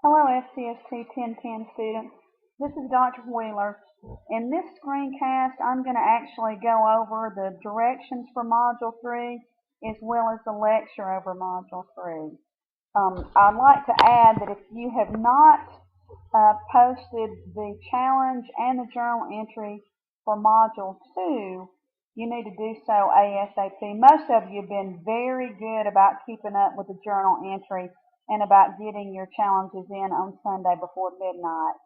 Hello, FCST 1010 students. This is Dr. Wheeler. In this screencast, I'm going to actually go over the directions for Module 3 as well as the lecture over Module 3. I'd like to add that if you have not posted the challenge and the journal entry for Module 2, you need to do so ASAP. Most of you have been very good about keeping up with the journal entry and about getting your challenges in on Sunday before midnight.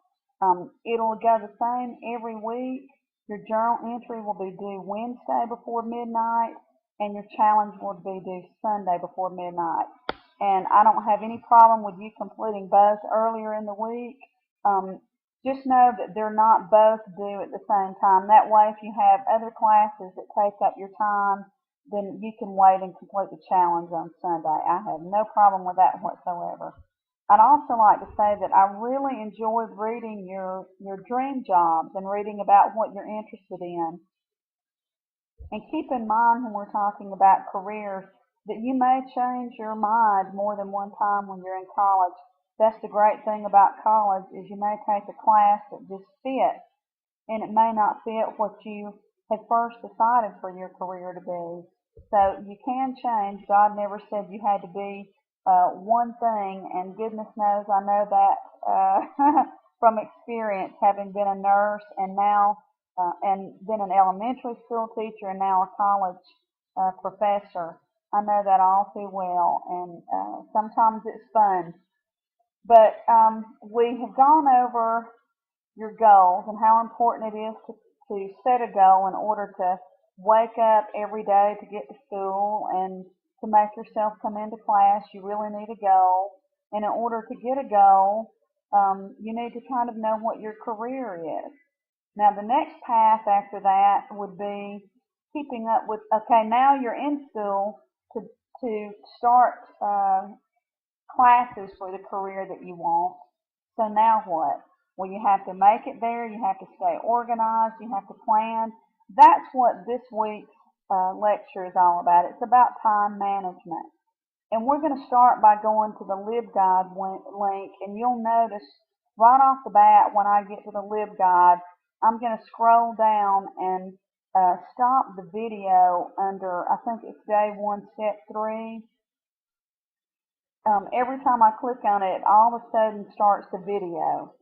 It'll go the same every week. Your journal entry will be due Wednesday before midnight, and your challenge will be due Sunday before midnight. And I don't have any problem with you completing both earlier in the week. Just know that they're not both due at the same time. That way, if you have other classes that take up your time, then you can wait and complete the challenge on Sunday. I have no problem with that whatsoever. I'd also like to say that I really enjoyed reading your dream jobs and reading about what you're interested in. And keep in mind when we're talking about careers that you may change your mind more than one time when you're in college. That's the great thing about college is you may take a class that just fits, and it may not fit what you had first decided for your career to be. So you can change. God never said you had to be one thing, and goodness knows I know that from experience, having been a nurse and now and been an elementary school teacher and now a college professor. I know that all too well, and sometimes it's fun. But we have gone over your goals and how important it is to set a goal in order to wake up every day to get to school and to make yourself come into class. You really need a goal. And in order to get a goal, you need to kind of know what your career is. Now, the next path after that would be keeping up with, okay, now you're in school to start classes for the career that you want. So now what? Well, you have to make it there. You have to stay organized. You have to plan. That's what this week's lecture is all about. It's about time management. And we're going to start by going to the LibGuide link. And you'll notice right off the bat when I get to the LibGuide, I'm going to scroll down and stop the video under, I think it's day 1, step 3. Every time I click on it, all of a sudden starts the video.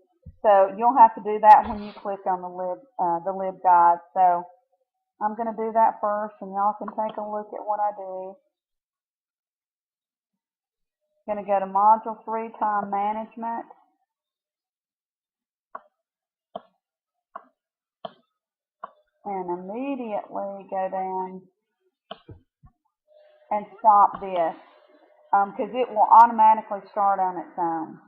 So you'll have to do that when you click on the LibGuide. So I'm going to do that first, and y'all can take a look at what I do. Going to go to Module 3, Time Management. And immediately go down and stop this, because it will automatically start on its own.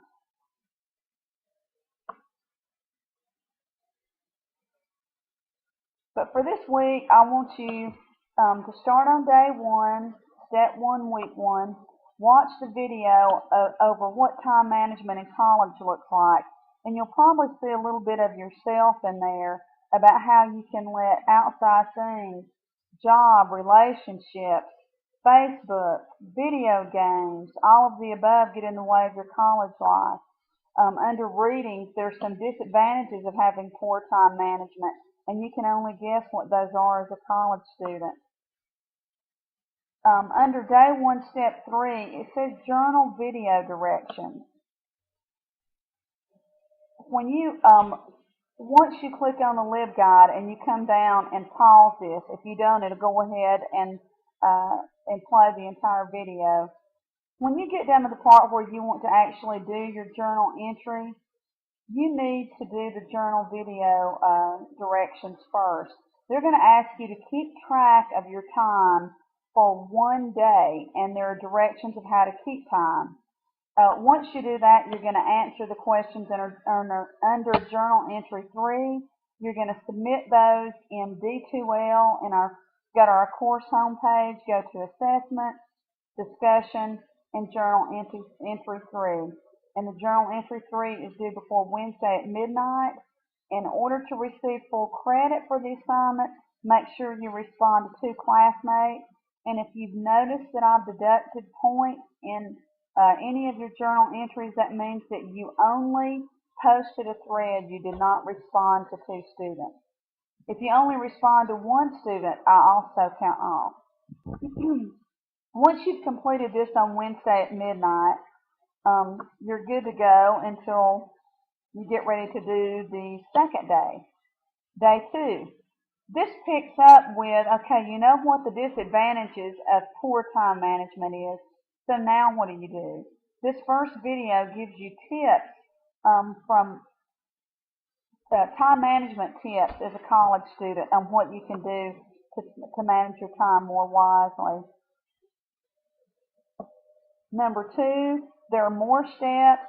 But for this week, I want you to start on day 1, step 1, week 1. Watch the video over what time management in college looks like. And you'll probably see a little bit of yourself in there about how you can let outside things, job, relationships, Facebook, video games, all of the above get in the way of your college life. Under readings, there's some disadvantages of having poor time management, and you can only guess what those are as a college student. Under day 1, step 3, it says journal video directions. When you once you click on the LibGuide and you come down and pause this, if you don't, it'll go ahead and play the entire video. When you get down to the part where you want to actually do your journal entry, you need to do the journal video directions first. They're going to ask you to keep track of your time for one day, and there are directions of how to keep time. Once you do that, you're going to answer the questions under Journal Entry 3. You're going to submit those in D2L and go to our course homepage, go to Assessment, Discussion, and Journal Entry 3. And the Journal Entry 3 is due before Wednesday at midnight. In order to receive full credit for the assignment, make sure you respond to 2 classmates. And if you've noticed that I've deducted points in Any of your journal entries, that means that you only posted a thread. You did not respond to 2 students. If you only respond to 1 student, I also count off. Once you've completed this on Wednesday at midnight, you're good to go until you get ready to do the second day, day 2. This picks up with, okay, you know what the disadvantages of poor time management is, so now what do? This first video gives you tips from time management tips as a college student on what you can do to manage your time more wisely. Number 2, there are more steps.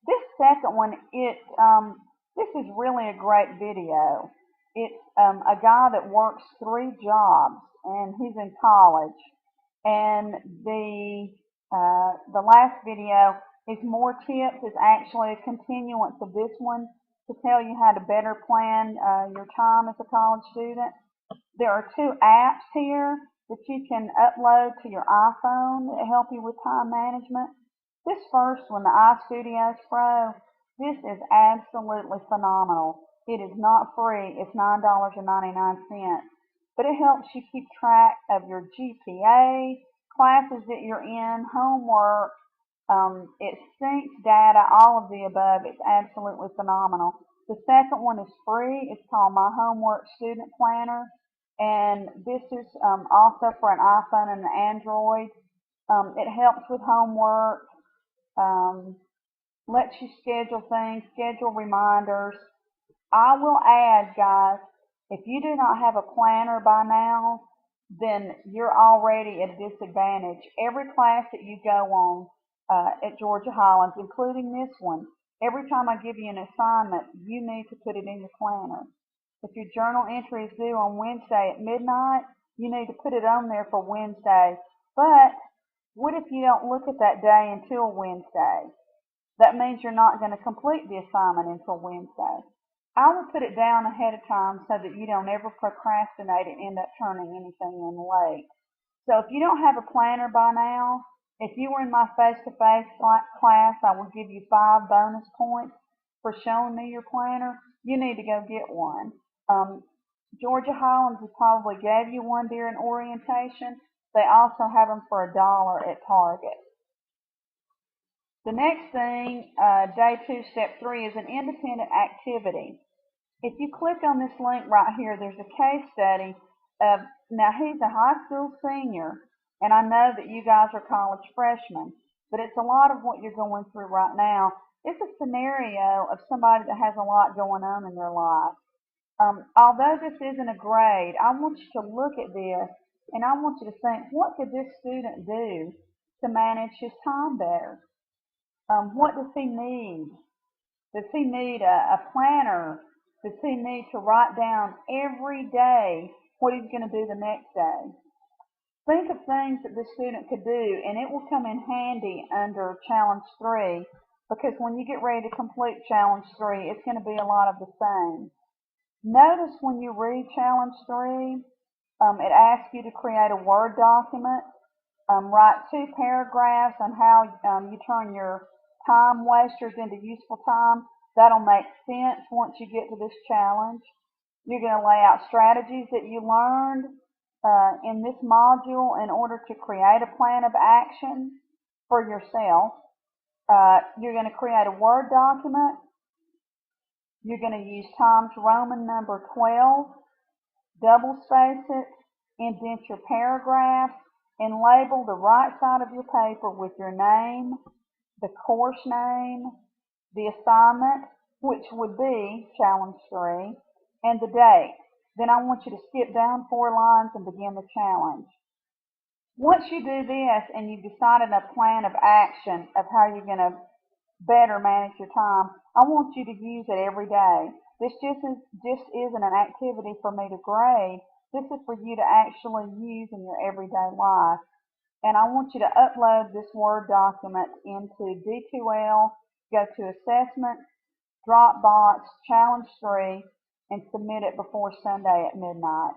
This second one, this is really a great video. It's a guy that works 3 jobs, and he's in college. And the last video is more tips. Is actually a continuance of this one to tell you how to better plan your time as a college student. There are 2 apps here that you can upload to your iPhone that help you with time management. This first one, the iStudios Pro, this is absolutely phenomenal. It is not free. It's $9.99, but it helps you keep track of your GPA, classes that you're in, homework. It syncs data, all of the above. It's absolutely phenomenal. The second one is free. It's called My Homework Student Planner, and this is also for an iPhone and an Android. It helps with homework, lets you schedule things, schedule reminders. I will add, guys, if you do not have a planner by now, then you're already at a disadvantage. Every class that you go on at Georgia Highlands, including this one, every time I give you an assignment, you need to put it in your planner. If your journal entry is due on Wednesday at midnight, you need to put it on there for Wednesday. But what if you don't look at that day until Wednesday? That means you're not going to complete the assignment until Wednesday. I will put it down ahead of time so that you don't ever procrastinate and end up turning anything in late. So if you don't have a planner by now, if you were in my face-to-face class, I will give you 5 bonus points for showing me your planner. You need to go get one. Georgia Highlands probably gave you one during orientation. They also have them for $1 at Target. The next thing, day 2, step 3, is an independent activity. If you click on this link right here, there's a case study of, now he's a high school senior, and I know that you guys are college freshmen, but it's a lot of what you're going through right now. It's a scenario of somebody that has a lot going on in their life. Although this isn't a grade, I want you to look at this, and I want you to think, what could this student do to manage his time better? What does he need? Does he need a planner? Does he need to write down every day what he's going to do the next day? Think of things that the student could do, and it will come in handy under Challenge 3, because when you get ready to complete Challenge 3, it's going to be a lot of the same. Notice when you read Challenge 3, it asks you to create a Word document, write 2 paragraphs on how you turn your time wasters into useful time. That'll make sense once you get to this challenge. You're going to lay out strategies that you learned in this module in order to create a plan of action for yourself. You're going to create a Word document. You're going to use Times Roman number 12, double space it, indent your paragraphs, and label the right side of your paper with your name, the course name, the assignment, which would be Challenge 3, and the date. Then I want you to skip down 4 lines and begin the challenge. Once you do this and you've decided a plan of action of how you're going to better manage your time, I want you to use it every day. This just isn't an activity for me to grade. This is for you to actually use in your everyday life. And I want you to upload this Word document into D2L, go to Assessment, Dropbox, Challenge 3, and submit it before Sunday at midnight.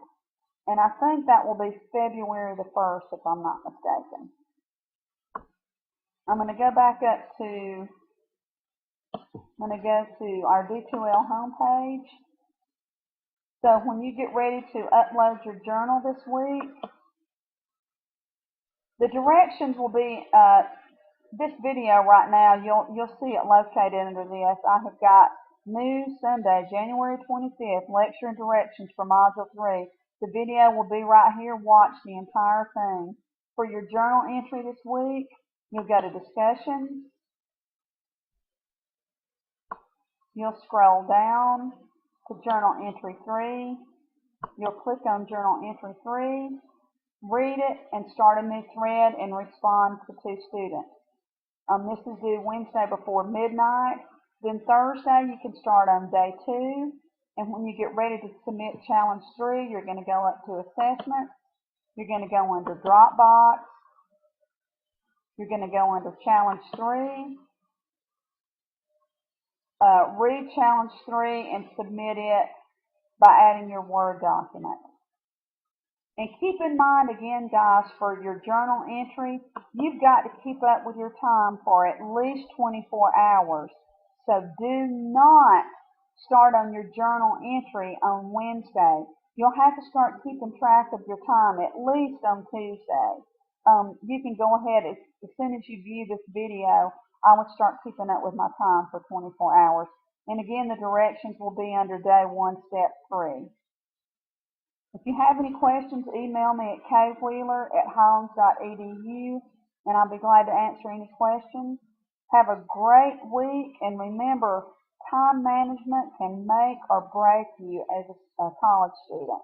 And I think that will be February the 1st, if I'm not mistaken. I'm going to go back up to, I'm going to go to our D2L homepage. So when you get ready to upload your journal this week, the directions will be, this video right now, you'll see it located under this. I have got new Sunday, January 25th, lecture and directions for Module 3. The video will be right here. Watch the entire thing. For your journal entry this week, you'll go to Discussions. You'll scroll down to Journal Entry 3. You'll click on Journal Entry 3, read it, and start a new thread and respond to 2 students. This is due Wednesday before midnight. Then Thursday, you can start on day 2. And when you get ready to submit Challenge 3, you're going to go up to Assessment. You're going to go under Dropbox. You're going to go under Challenge 3. Read Challenge 3 and submit it by adding your Word document. And keep in mind, again, guys, for your journal entry, you've got to keep up with your time for at least 24 hours. So do not start on your journal entry on Wednesday. You'll have to start keeping track of your time at least on Tuesday. You can go ahead, as soon as you view this video, I would start keeping up with my time for 24 hours. And again, the directions will be under day 1, step 3. If you have any questions, email me at kwheeler@hollins.edu, and I'll be glad to answer any questions. Have a great week, and remember, time management can make or break you as a college student.